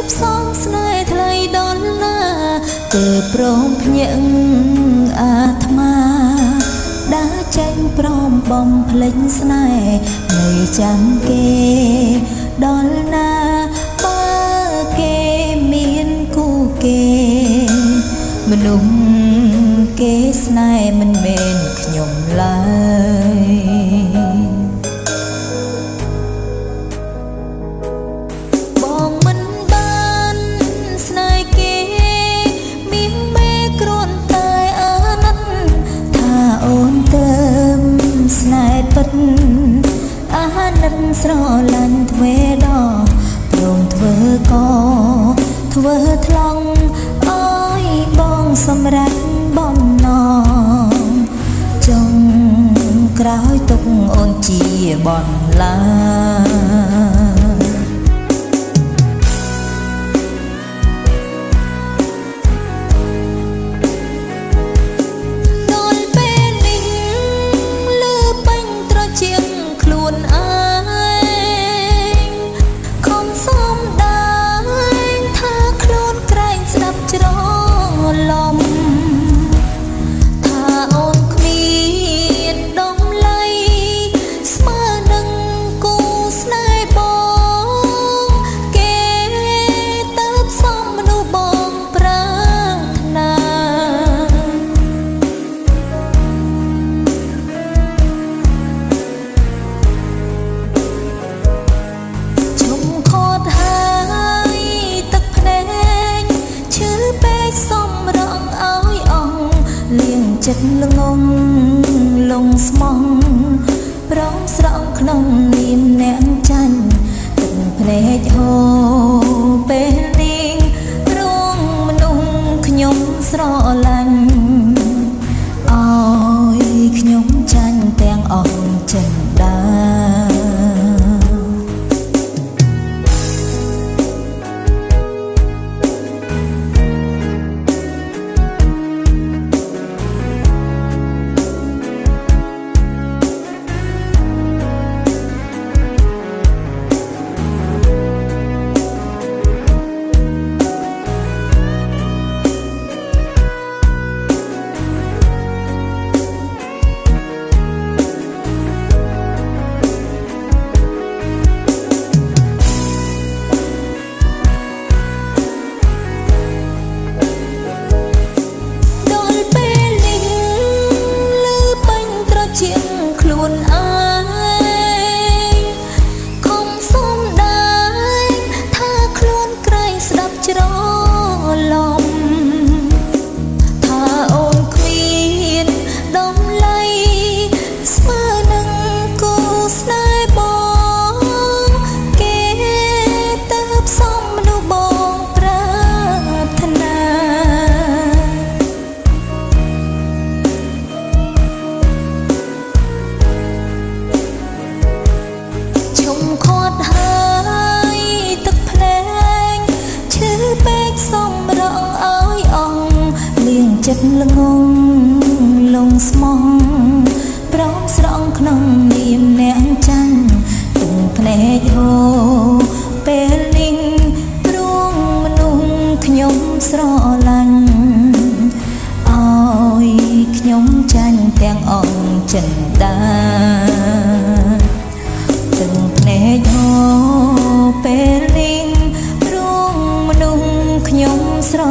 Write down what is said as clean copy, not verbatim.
បសងស្នេហ៍ថ្លៃដល់ណាគឺព្រមភ្ញាក់អាត្មាដើរចេញព្រមបំភ្លេចស្នេហ៍នៅចាំគេដល់ណាបើគេមានគូគេមនុស្សគេស្នេហ៍មិនមែនខ្ញុំឡើយបងមិនបានស្នេហ៍គេមានមេគ្រាន់តែអាណិតថាអូនទៅស្នេហ៍ពិតអាណិតស្រឡាញ់ទ្វេដព្រមធ្វើក៏ធ្វើថ្លង់អើយបងសម្រាប់បំណងចង់ក្រោយទុកអូនជាបន្លាដល់ពេលនេះលឺបាញ់ត្រជាក់ខ្លួនឯងខំសំដែងថាខ្លួនក្រែងស្ដាប់ច្រឡំចិត្តល្ងងលងស្មងប្រងស្រង់ក្នុងនាមអ្នកចាញ់ទឹកភ្នែកហូរពេលនេះរួងមនុស្សខ្ញុំស្រឡាញ់អើយខ្ញុំចាញ់ទាំងអស់ចិនដាជាងខ្លួនឯងខំសំដែងថាខ្លួនក្រែងស្ដាប់ច្រឡំថាអូនគ្មានដំឡៃស្មើនឹងគូស្នេហ៍បងគេទៅផ្សំមនុស្សបងប្រាថ្នាខាត់ហើយទឹកភ្នែកឈឺពេកសំរងអើយអងលៀងចិត្តល្ងងលងស្មងប្រងស្រង់ក្នុងនាមអ្នកចាញ់ទឹកភ្នែកហូរពេលនេះរួងមនុស្សខ្ញុំស្រឡាញ់អើយខ្ញុំចាញ់ទាំងអស់ចិនដាទឹកភ្នែកហូរពេលនេះរួងមនុស្សខ្ញុំស្រ